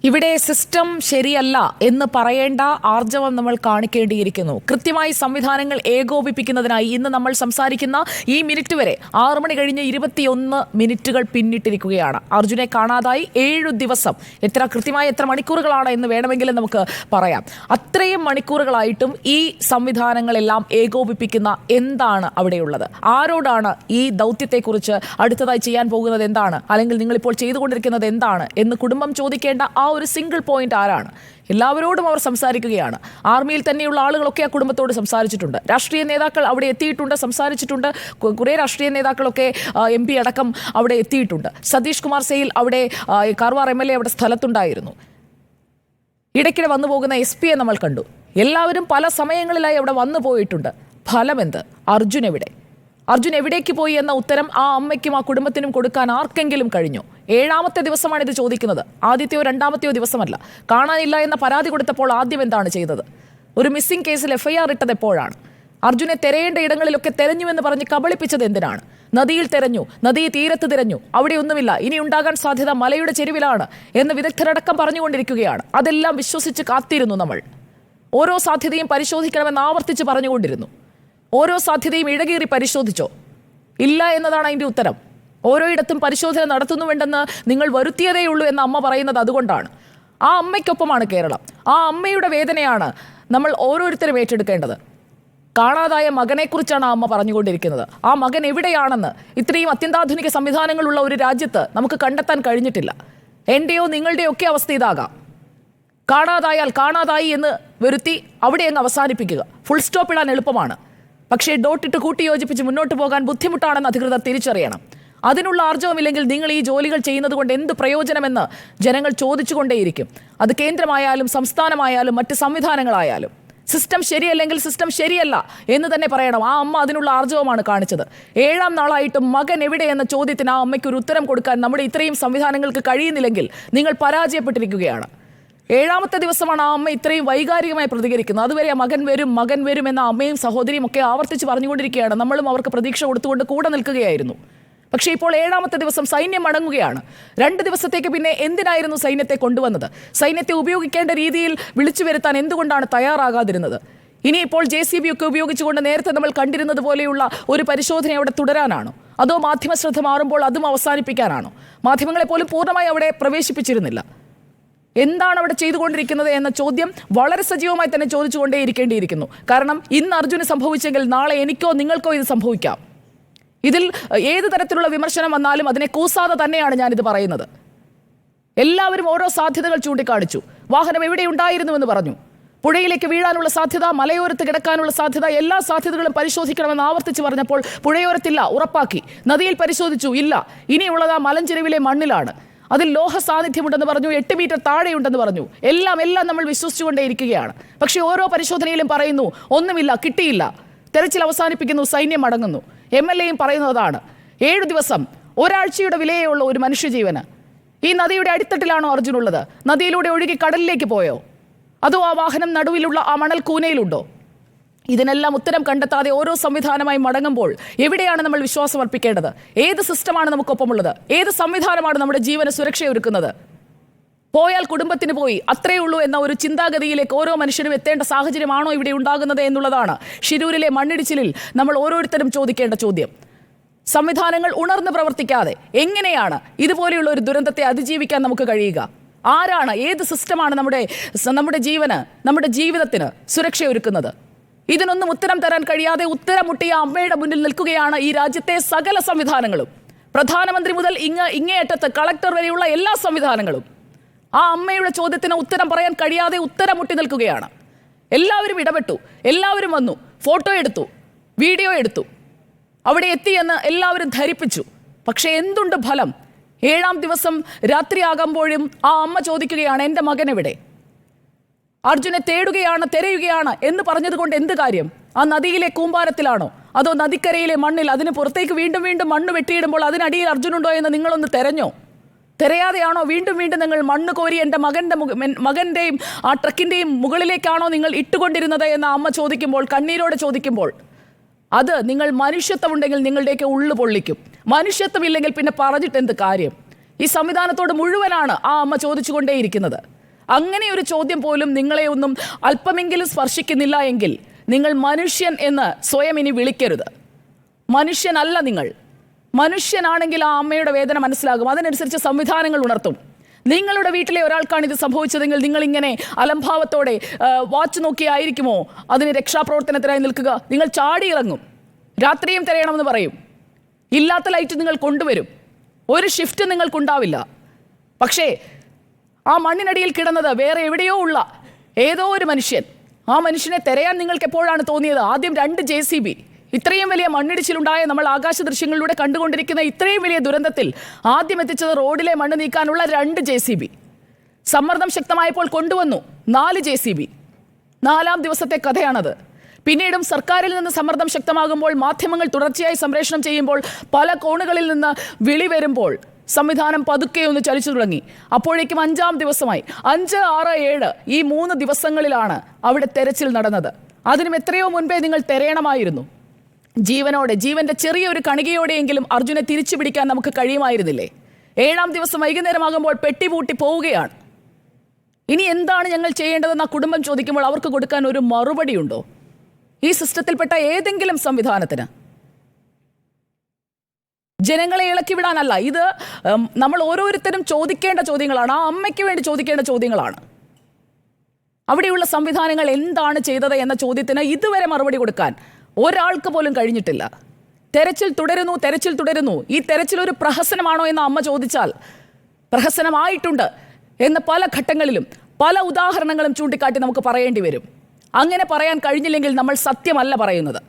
ഇവിടെ സിസ്റ്റം ശരിയല്ല എന്ന് പറയേണ്ട ആർജവം നമ്മൾ കാണിക്കേണ്ടിയിരിക്കുന്നു. കൃത്യമായി സംവിധാനങ്ങൾ ഏകോപിപ്പിക്കുന്നതിനായി ഇന്ന് നമ്മൾ സംസാരിക്കുന്ന ഈ മിനിറ്റ് വരെ 6 മണി കഴിഞ്ഞ് 21 മിനിറ്റുകൾ പിന്നിട്ടിരിക്കുകയാണ്. അർജുനെ കാണാതായി 7 ദിവസം. എത്ര കൃത്യമായി എത്ര മണിക്കൂറുകളാണ് എന്ന് വേണമെങ്കിലും നമുക്ക് പറയാം. അത്രയും മണിക്കൂറുകളായിട്ടും ഈ സംവിധാനങ്ങളെല്ലാം ഏകോപിപ്പിക്കുന്ന എന്താണ് അവിടെയുള്ളത്? ആരോടാണ് ഈ ദൗത്യത്തെക്കുറിച്ച് അടുത്തതായി ചെയ്യാൻ പോകുന്നത് എന്താണ്, അല്ലെങ്കിൽ നിങ്ങളിപ്പോൾ ചെയ്തുകൊണ്ടിരിക്കുന്നത് എന്താണ് എന്ന് കുടുംബം ചോദിക്കേണ്ട ആ ഒരു സിംഗിൾ പോയിന്റ് ആരാണ്? എല്ലാവരോടും അവർ സംസാരിക്കുകയാണ്. ആർമിയിൽ തന്നെയുള്ള ആളുകളൊക്കെ ആ കുടുംബത്തോട് സംസാരിച്ചിട്ടുണ്ട്. രാഷ്ട്രീയ നേതാക്കൾ അവിടെ എത്തിയിട്ടുണ്ട്, സംസാരിച്ചിട്ടുണ്ട്. കുറേ രാഷ്ട്രീയ നേതാക്കളൊക്കെ MP അടക്കം അവിടെ എത്തിയിട്ടുണ്ട്. സതീഷ് കുമാർ സെയിൽ അവിടെ കാർവാർ MLA അവിടെ സ്ഥലത്തുണ്ടായിരുന്നു. ഇടയ്ക്കിടെ വന്നു പോകുന്ന SP നമ്മൾ കണ്ടു. എല്ലാവരും പല സമയങ്ങളിലായി അവിടെ വന്നു പോയിട്ടുണ്ട്. ഫലമെന്ത്? അർജുൻ എവിടെ? അർജുൻ എവിടേക്ക് പോയി എന്ന ഉത്തരം ആ അമ്മയ്ക്കും ആ കുടുംബത്തിനും കൊടുക്കാൻ ആർക്കെങ്കിലും കഴിഞ്ഞു? 7ാമത്തെ ദിവസമാണ് ഇത് ചോദിക്കുന്നത്. ആദ്യത്തെയോ 2ാമത്തെയോ ദിവസമല്ല. കാണാനില്ല എന്ന പരാതി കൊടുത്തപ്പോൾ ആദ്യം എന്താണ് ചെയ്തത്? ഒരു മിസ്സിംഗ് കേസിൽ FIR ഇട്ടത് എപ്പോഴാണ്? അർജുനെ തിരയേണ്ട ഇടങ്ങളിലൊക്കെ തെരഞ്ഞുവെന്ന് പറഞ്ഞ് കബളിപ്പിച്ചത് എന്തിനാണ്? നദിയിൽ തെരഞ്ഞു, നദീ തീരത്ത് തിരഞ്ഞു, അവിടെയൊന്നുമില്ല, ഇനി ഉണ്ടാകാൻ സാധ്യത മലയുടെ ചെരുവിലാണ് എന്ന് വിദഗ്ധരടക്കം പറഞ്ഞുകൊണ്ടിരിക്കുകയാണ്. അതെല്ലാം വിശ്വസിച്ച് കാത്തിരുന്നു നമ്മൾ. ഓരോ സാധ്യതയും പരിശോധിക്കണമെന്ന് ആവർത്തിച്ച് പറഞ്ഞുകൊണ്ടിരുന്നു. ഓരോ സാധ്യതയും ഇഴകീറി പരിശോധിച്ചോ? ഇല്ല എന്നതാണ് അതിൻ്റെ ഉത്തരം. ഓരോയിടത്തും പരിശോധന നടത്തുന്നുണ്ടെന്ന് നിങ്ങൾ വരുത്തിയതേയുള്ളൂ എന്ന് അമ്മ പറയുന്നത് അതുകൊണ്ടാണ്. ആ അമ്മയ്ക്കൊപ്പമാണ് കേരളം. ആ അമ്മയുടെ വേദനയാണ് നമ്മൾ ഓരോരുത്തരും ഏറ്റെടുക്കേണ്ടത്. കാണാതായ മകനെക്കുറിച്ചാണ് ആ അമ്മ പറഞ്ഞുകൊണ്ടിരിക്കുന്നത്. ആ മകൻ എവിടെയാണെന്ന് ഇത്രയും അത്യന്താധുനിക സംവിധാനങ്ങളുള്ള ഒരു രാജ്യത്ത് നമുക്ക് കണ്ടെത്താൻ കഴിഞ്ഞിട്ടില്ല. എൻ്റെയോ നിങ്ങളുടെയോ ഒക്കെ അവസ്ഥ ഇതാകാം. കാണാതായാൽ കാണാതായി എന്ന് വരുത്തി അവിടെ അങ്ങ് അവസാനിപ്പിക്കുക. ഫുൾ സ്റ്റോപ്പ് ഇടാൻ എളുപ്പമാണ്. പക്ഷേ ഡോട്ടിട്ട് കൂട്ടിയോജിപ്പിച്ച് മുന്നോട്ട് പോകാൻ ബുദ്ധിമുട്ടാണെന്ന് അധികൃതർ തിരിച്ചറിയണം. അതിനുള്ള ആർജവമില്ലെങ്കിൽ നിങ്ങൾ ഈ ജോലികൾ ചെയ്യുന്നത് കൊണ്ട് എന്ത് പ്രയോജനമെന്ന് ജനങ്ങൾ ചോദിച്ചുകൊണ്ടേയിരിക്കും. അത് കേന്ദ്രമായാലും സംസ്ഥാനമായാലും മറ്റ് സംവിധാനങ്ങളായാലും. സിസ്റ്റം ശരിയല്ലെങ്കിൽ സിസ്റ്റം ശരിയല്ല എന്ന് തന്നെ പറയണം. ആ അമ്മ അതിനുള്ള ആർജവമാണ് കാണിച്ചത്. 7ാം നാളായിട്ടും മകൻ എവിടെ എന്ന ചോദ്യത്തിന് ആ അമ്മയ്ക്ക് ഒരു ഉത്തരം കൊടുക്കാൻ നമ്മുടെ ഇത്രയും സംവിധാനങ്ങൾക്ക് കഴിയുന്നില്ലെങ്കിൽ നിങ്ങൾ പരാജയപ്പെട്ടിരിക്കുകയാണ്. 7ാമത്തെ ദിവസമാണ് ആ അമ്മ ഇത്രയും വൈകാരികമായി പ്രതികരിക്കുന്നത്. അതുവരെ മകൻ വരും എന്ന അമ്മയും സഹോദരിയും ഒക്കെ ആവർത്തിച്ച് പറഞ്ഞുകൊണ്ടിരിക്കുകയാണ്. നമ്മളും അവർക്ക് പ്രതീക്ഷ കൊടുത്തുകൊണ്ട് കൂടെ നിൽക്കുകയായിരുന്നു. പക്ഷേ ഇപ്പോൾ 7ാമത്തെ ദിവസം സൈന്യം മടങ്ങുകയാണ്. 2 ദിവസത്തേക്ക് പിന്നെ എന്തിനായിരുന്നു സൈന്യത്തെ കൊണ്ടുവന്നത്? സൈന്യത്തെ ഉപയോഗിക്കേണ്ട രീതിയിൽ വിളിച്ചു വരുത്താൻ എന്തുകൊണ്ടാണ് തയ്യാറാകാതിരുന്നത്? ഇനിയിപ്പോൾ JCB ഒക്കെ ഉപയോഗിച്ചുകൊണ്ട് നേരത്തെ നമ്മൾ കണ്ടിരുന്നത് പോലെയുള്ള ഒരു പരിശോധന അവിടെ തുടരാനാണോ? അതോ മാധ്യമ ശ്രദ്ധ മാറുമ്പോൾ അതും അവസാനിപ്പിക്കാനാണോ? മാധ്യമങ്ങളെ പോലും പൂർണ്ണമായി അവിടെ പ്രവേശിപ്പിച്ചിരുന്നില്ല. എന്താണ് അവിടെ ചെയ്തുകൊണ്ടിരിക്കുന്നത് എന്ന ചോദ്യം വളരെ സജീവമായി തന്നെ ചോദിച്ചുകൊണ്ടേയിരിക്കേണ്ടിയിരിക്കുന്നു. കാരണം ഇന്ന് അർജുന് സംഭവിച്ചെങ്കിൽ നാളെ എനിക്കോ നിങ്ങൾക്കോ ഇത് സംഭവിക്കാം. ഇതിൽ ഏത് തരത്തിലുള്ള വിമർശനം വന്നാലും അതിനെ കൂസാതെ തന്നെയാണ് ഞാനിത് പറയുന്നത്. എല്ലാവരും ഓരോ സാധ്യതകൾ ചൂണ്ടിക്കാണിച്ചു. വാഹനം എവിടെ ഉണ്ടായിരുന്നുവെന്ന് പറഞ്ഞു. പുഴയിലേക്ക് വീഴാനുള്ള സാധ്യത, മലയോരത്ത് കിടക്കാനുള്ള സാധ്യത, എല്ലാ സാധ്യതകളും പരിശോധിക്കണമെന്ന് ആവർത്തിച്ച് പറഞ്ഞപ്പോൾ പുഴയോരത്തില്ല, ഉറപ്പാക്കി. നദിയിൽ പരിശോധിച്ചു, ഇല്ല. ഇനിയുള്ളത് ആ മലഞ്ചെരുവിലെ മണ്ണിലാണ്. അതിൽ ലോഹ സാന്നിധ്യമുണ്ടെന്ന് പറഞ്ഞു, 8 മീറ്റർ താഴെയുണ്ടെന്ന് പറഞ്ഞു. എല്ലാം നമ്മൾ വിശ്വസിച്ചുകൊണ്ടേയിരിക്കുകയാണ്. പക്ഷേ ഓരോ പരിശോധനയിലും പറയുന്നു ഒന്നുമില്ല, കിട്ടിയില്ല. തെരച്ചിൽ അവസാനിപ്പിക്കുന്നു, സൈന്യം മടങ്ങുന്നു. MLAയും പറയുന്നതാണ് 7 ദിവസം, ഒരാഴ്ചയുടെ വിലയേ ഉള്ള ഒരു മനുഷ്യജീവന്. ഈ നദിയുടെ അടിത്തട്ടിലാണോ അർജുനുള്ളത്? നദിയിലൂടെ ഒഴുകി കടലിലേക്ക് പോയോ? അതോ ആ വാഹനം നടുവിലുള്ള ആ മണൽ കൂനയിലുണ്ടോ? ഇതിനെല്ലാം ഉത്തരം കണ്ടെത്താതെ ഓരോ സംവിധാനമായി മടങ്ങുമ്പോൾ എവിടെയാണ് നമ്മൾ വിശ്വാസം അർപ്പിക്കേണ്ടത്? ഏത് സിസ്റ്റമാണ് നമുക്കൊപ്പമുള്ളത്? ഏത് സംവിധാനമാണ് നമ്മുടെ ജീവന് സുരക്ഷയൊരുക്കുന്നത്? പോയാൽ കുടുംബത്തിന് പോയി, അത്രയേ ഉള്ളൂ എന്ന ഒരു ചിന്താഗതിയിലേക്ക് ഓരോ മനുഷ്യരും എത്തേണ്ട സാഹചര്യമാണോ ഇവിടെ ഉണ്ടാകുന്നത് എന്നുള്ളതാണ് ഷിരൂരിലെ മണ്ണിടിച്ചിലിൽ നമ്മൾ ഓരോരുത്തരും ചോദിക്കേണ്ട ചോദ്യം. സംവിധാനങ്ങൾ ഉണർന്ന് പ്രവർത്തിക്കാതെ എങ്ങനെയാണ് ഇതുപോലെയുള്ള ഒരു ദുരന്തത്തെ അതിജീവിക്കാൻ നമുക്ക് കഴിയുക? ആരാണ്, ഏത് സിസ്റ്റമാണ് നമ്മുടെ ജീവന്, നമ്മുടെ ജീവിതത്തിന് സുരക്ഷയൊരുക്കുന്നത്? ഇതിനൊന്നും ഉത്തരം തരാൻ കഴിയാതെ ഉത്തരം മുട്ടിയ അമ്മയുടെ മുന്നിൽ നിൽക്കുകയാണ് ഈ രാജ്യത്തെ സകല സംവിധാനങ്ങളും. പ്രധാനമന്ത്രി മുതൽ ഇങ്ങേയറ്റത്ത് കളക്ടർ വരെയുള്ള എല്ലാ സംവിധാനങ്ങളും ആ അമ്മയുടെ ചോദ്യത്തിന് ഉത്തരം പറയാൻ കഴിയാതെ ഉത്തരം മുട്ടി നിൽക്കുകയാണ്. എല്ലാവരും ഇടപെട്ടു, എല്ലാവരും വന്നു, ഫോട്ടോ എടുത്തു, വീഡിയോ എടുത്തു, അവിടെ എത്തിയെന്ന് എല്ലാവരും ധരിപ്പിച്ചു. പക്ഷേ എന്തുണ്ട് ഫലം? 7ാം ദിവസം രാത്രിയാകുമ്പോഴും ആ അമ്മ ചോദിക്കുകയാണ്, എൻ്റെ മകൻ എവിടെ? അർജുനെ തിരയുകയാണ് എന്ന് പറഞ്ഞതുകൊണ്ട് എന്ത് കാര്യം? ആ നദിയിലെ കൂമ്പാരത്തിലാണോ? അതോ നദിക്കരയിലെ മണ്ണിൽ? അതിന് പുറത്തേക്ക് വീണ്ടും മണ്ണ് വെട്ടിയിടുമ്പോൾ അതിനടിയിൽ അർജുനുണ്ടോ എന്ന് നിങ്ങളൊന്ന് തെരഞ്ഞോ? തിരയാതെയാണോ വീണ്ടും നിങ്ങൾ മണ്ണ് കോരി എൻ്റെ മകൻ്റെയും ആ ട്രക്കിൻ്റെയും മുകളിലേക്കാണോ നിങ്ങൾ ഇട്ടുകൊണ്ടിരുന്നത് എന്ന് അമ്മ ചോദിക്കുമ്പോൾ, കണ്ണീരോടെ ചോദിക്കുമ്പോൾ, അത് നിങ്ങൾ മനുഷ്യത്വമുണ്ടെങ്കിൽ നിങ്ങളുടെയൊക്കെ ഉള്ളു പൊള്ളിക്കും. മനുഷ്യത്വമില്ലെങ്കിൽ പിന്നെ പറഞ്ഞിട്ട് എന്ത് കാര്യം? ഈ സംവിധാനത്തോട് മുഴുവനാണ് ആ അമ്മ ചോദിച്ചുകൊണ്ടേയിരിക്കുന്നത്. അങ്ങനെ ഒരു ചോദ്യം പോലും നിങ്ങളെ ഒന്നും അല്പമെങ്കിലും സ്പർശിക്കുന്നില്ല എങ്കിൽ നിങ്ങൾ മനുഷ്യൻ എന്ന് സ്വയം ഇനി വിളിക്കരുത്. മനുഷ്യനല്ല നിങ്ങൾ. മനുഷ്യനാണെങ്കിൽ ആ അമ്മയുടെ വേദന മനസ്സിലാകും, അതിനനുസരിച്ച് സംവിധാനങ്ങൾ ഉണർത്തും. നിങ്ങളുടെ വീട്ടിലെ ഒരാൾക്കാണ് ഇത് സംഭവിച്ചതെങ്കിൽ നിങ്ങൾ ഇങ്ങനെ അലംഭാവത്തോടെ വാച്ച് നോക്കിയായിരിക്കുമോ അതിന് രക്ഷാപ്രവർത്തനത്തിനായി നിൽക്കുക? നിങ്ങൾ ചാടിയിറങ്ങും, രാത്രിയും തിരയണമെന്ന് പറയും, ഇല്ലാത്ത ലൈറ്റ് നിങ്ങൾ കൊണ്ടുവരും, ഒരു ഷിഫ്റ്റ് നിങ്ങൾക്കുണ്ടാവില്ല. പക്ഷേ ആ മണ്ണിനടിയിൽ കിടന്നത് വേറെ എവിടെയോ ഉള്ള ഏതോ ഒരു മനുഷ്യൻ. ആ മനുഷ്യനെ തിരയാൻ നിങ്ങൾക്ക് എപ്പോഴാണ് തോന്നിയത്? ആദ്യം 2 JCB. ഇത്രയും വലിയ മണ്ണിടിച്ചിലുണ്ടായ നമ്മൾ ആകാശ ദൃശ്യങ്ങളിലൂടെ കണ്ടുകൊണ്ടിരിക്കുന്ന ഇത്രയും വലിയ ദുരന്തത്തിൽ ആദ്യം എത്തിച്ചത് റോഡിലെ മണ്ണ് നീക്കാനുള്ള 2 JCB. സമ്മർദ്ദം ശക്തമായപ്പോൾ കൊണ്ടുവന്നു 4 JCB. 4-ാം ദിവസത്തെ കഥയാണത്. പിന്നീടും സർക്കാരിൽ നിന്ന് സമ്മർദ്ദം ശക്തമാകുമ്പോൾ, മാധ്യമങ്ങൾ തുടർച്ചയായി സംപ്രേഷണം ചെയ്യുമ്പോൾ, പല കോണുകളിൽ നിന്ന് വിളി വരുമ്പോൾ സംവിധാനം പതുക്കെ ഒന്ന് ചലിച്ചു തുടങ്ങി. അപ്പോഴേക്കും 5-ാം ദിവസമായി. 5, 6, 7 ഈ 3 ദിവസങ്ങളിലാണ് അവിടെ തെരച്ചിൽ നടന്നത്. അതിനും എത്രയോ മുൻപേ നിങ്ങൾ തിരയണമായിരുന്നു. ജീവനോടെ, ജീവന്റെ ചെറിയൊരു കണികയോടെയെങ്കിലും അർജുനെ തിരിച്ചു പിടിക്കാൻ നമുക്ക് കഴിയുമായിരുന്നില്ലേ? 7-ാം ദിവസം വൈകുന്നേരമാകുമ്പോൾ പെട്ടിപൂട്ടി പോവുകയാണ്. ഇനി എന്താണ് ഞങ്ങൾ ചെയ്യേണ്ടതെന്ന് ആ കുടുംബം ചോദിക്കുമ്പോൾ അവർക്ക് കൊടുക്കാൻ ഒരു മറുപടി ഉണ്ടോ ഈ സിസ്റ്റത്തിൽപ്പെട്ട ഏതെങ്കിലും സംവിധാനത്തിന്? ജനങ്ങളെ ഇളക്കി വിടാനല്ല, ഇത് നമ്മൾ ഓരോരുത്തരും ചോദിക്കേണ്ട ചോദ്യങ്ങളാണ്. ആ അമ്മയ്ക്ക് വേണ്ടി ചോദിക്കേണ്ട ചോദ്യങ്ങളാണ്. അവിടെയുള്ള സംവിധാനങ്ങൾ എന്താണ് ചെയ്തത് എന്ന ചോദ്യത്തിന് ഇതുവരെ മറുപടി കൊടുക്കാൻ ഒരാൾക്ക് പോലും കഴിഞ്ഞിട്ടില്ല. തെരച്ചിൽ തുടരുന്നു, തെരച്ചിൽ തുടരുന്നു. ഈ തെരച്ചിൽ ഒരു പ്രഹസനമാണോ എന്ന് അമ്മ ചോദിച്ചാൽ പ്രഹസനമായിട്ടുണ്ട് എന്ന് പല ഘട്ടങ്ങളിലും പല ഉദാഹരണങ്ങളും ചൂണ്ടിക്കാട്ടി നമുക്ക് പറയേണ്ടി വരും. അങ്ങനെ പറയാൻ കഴിഞ്ഞില്ലെങ്കിൽ നമ്മൾ സത്യമല്ല പറയുന്നത്.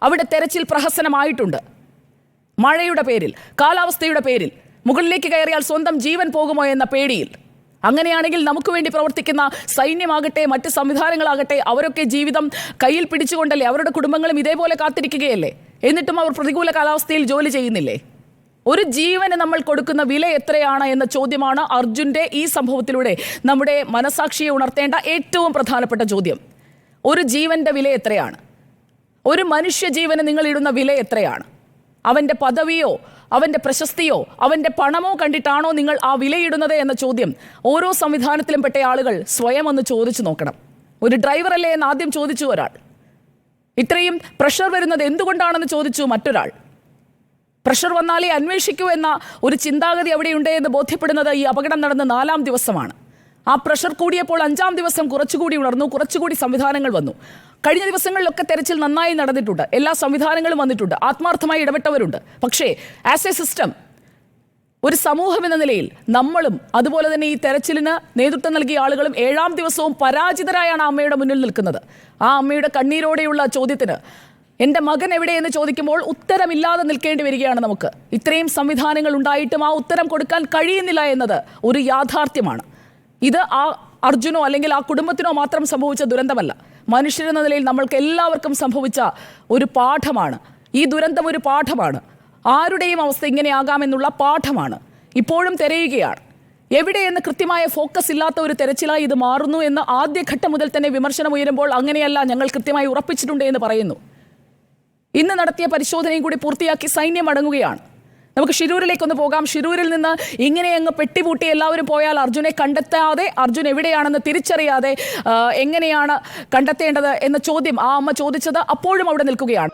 അവിടെ തെരച്ചിൽ പ്രഹസനമായിട്ടുണ്ട്. മഴയുടെ പേരിൽ, കാലാവസ്ഥയുടെ പേരിൽ, മുകളിലേക്ക് കയറിയാൽ സ്വന്തം ജീവൻ പോകുമോ എന്ന പേടിയിൽ. അങ്ങനെയാണെങ്കിൽ നമുക്ക് വേണ്ടി പ്രവർത്തിക്കുന്ന സൈന്യമാകട്ടെ, മറ്റ് സംവിധാനങ്ങളാകട്ടെ, അവരൊക്കെ ജീവിതം കയ്യിൽ പിടിച്ചുകൊണ്ടല്ലേ, അവരുടെ കുടുംബങ്ങളും ഇതേപോലെ കാത്തിരിക്കുകയല്ലേ? എന്നിട്ടും അവർ പ്രതികൂല കാലാവസ്ഥയിൽ ജോലി ചെയ്യുന്നില്ലേ? ഒരു ജീവന് നമ്മൾ കൊടുക്കുന്ന വില എത്രയാണ് എന്ന ചോദ്യമാണ് അർജുൻ്റെ ഈ സംഭവത്തിലൂടെ നമ്മുടെ മനസാക്ഷിയെ ഉണർത്തേണ്ട ഏറ്റവും പ്രധാനപ്പെട്ട ചോദ്യം. ഒരു ജീവന്റെ വില എത്രയാണ്? ഒരു മനുഷ്യ ജീവന് നിങ്ങൾ ഇടുന്ന വില എത്രയാണ്? അവൻ്റെ പദവിയോ അവൻ്റെ പ്രശസ്തിയോ അവൻ്റെ പണമോ കണ്ടിട്ടാണോ നിങ്ങൾ ആ വിലയിടുന്നത് എന്ന ചോദ്യം ഓരോ സംവിധാനത്തിലും പെട്ട ആളുകൾ സ്വയം ഒന്ന് ചോദിച്ചു നോക്കണം. ഒരു ഡ്രൈവറല്ലേ എന്ന് ആദ്യം ചോദിച്ചു ഒരാൾ. ഇത്രയും പ്രഷർ വരുന്നത് എന്തുകൊണ്ടാണെന്ന് ചോദിച്ചു മറ്റൊരാൾ. പ്രഷർ വന്നാലേ അന്വേഷിക്കൂ എന്ന ഒരു ചിന്താഗതി അവിടെയുണ്ട് എന്ന് ബോധ്യപ്പെടുന്നത് ഈ അപകടം നടന്ന 4-ാം ദിവസമാണ്. ആ പ്രഷർ കൂടിയപ്പോൾ 5-ാം ദിവസം കുറച്ചുകൂടി ഉണർന്നു, കുറച്ചുകൂടി സംവിധാനങ്ങൾ വന്നു. കഴിഞ്ഞ ദിവസങ്ങളിലൊക്കെ തെരച്ചിൽ നന്നായി നടന്നിട്ടുണ്ട്, എല്ലാ സംവിധാനങ്ങളും വന്നിട്ടുണ്ട്, ആത്മാർത്ഥമായി ഇടപെട്ടവരുണ്ട്. പക്ഷേ ആസ് എ സിസ്റ്റം, ഒരു സമൂഹം എന്ന നിലയിൽ നമ്മളും അതുപോലെ തന്നെ ഈ തെരച്ചിലിന് നേതൃത്വം നൽകിയ ആളുകളും 7-ാം ദിവസവും പരാജിതരായാണ് അമ്മയുടെ മുന്നിൽ നിൽക്കുന്നത്. ആ അമ്മയുടെ കണ്ണീരോടെയുള്ള ചോദ്യത്തിന് എൻ്റെ മകൻ എവിടെയെന്ന് ചോദിക്കുമ്പോൾ ഉത്തരമില്ലാതെ നിൽക്കേണ്ടി വരികയാണ് നമുക്ക്. ഇത്രയും സംവിധാനങ്ങൾ ഉണ്ടായിട്ടും ആ ഉത്തരം കൊടുക്കാൻ കഴിയുന്നില്ല എന്നത് ഒരു യാഥാർത്ഥ്യമാണ്. ഇത് ആ അർജുനോ അല്ലെങ്കിൽ ആ കുടുംബത്തിനോ മാത്രം സംഭവിച്ച ദുരന്തമല്ല. മനുഷ്യരെന്ന നിലയിൽ നമ്മൾക്ക് എല്ലാവർക്കും സംഭവിച്ച ഒരു പാഠമാണ്. ഈ ദുരന്തം ഒരു പാഠമാണ്. ആരുടെയും അവസ്ഥ ഇങ്ങനെയാകാമെന്നുള്ള പാഠമാണ്. ഇപ്പോഴും തിരയുകയാണ്. എവിടെയെന്ന് കൃത്യമായ ഫോക്കസ് ഇല്ലാത്ത ഒരു തെരച്ചിലായി ഇത് മാറുന്നു എന്ന് ആദ്യഘട്ടം മുതൽ തന്നെ വിമർശനം ഉയരുമ്പോൾ അങ്ങനെയല്ല, ഞങ്ങൾ കൃത്യമായി ഉറപ്പിച്ചിട്ടുണ്ട് എന്ന് പറയുന്നു. ഇന്ന് നടത്തിയ പരിശോധനയും കൂടി പൂർത്തിയാക്കി സൈന്യം മടങ്ങുകയാണ്. നമുക്ക് ഷിരൂരിലേക്കൊന്ന് പോകാം. ഷിരൂരിൽ നിന്ന് ഇങ്ങനെ അങ്ങ് പെട്ടിപൂട്ടി എല്ലാവരും പോയാൽ അർജുനെ കണ്ടെത്താതെ, അർജുൻ എവിടെയാണെന്ന് തിരിച്ചറിയാതെ എങ്ങനെയാണ് കണ്ടെത്തേണ്ടത് എന്ന ചോദ്യം ആ അമ്മ ചോദിച്ചത് അപ്പോഴും അവിടെ നിൽക്കുകയാണ്.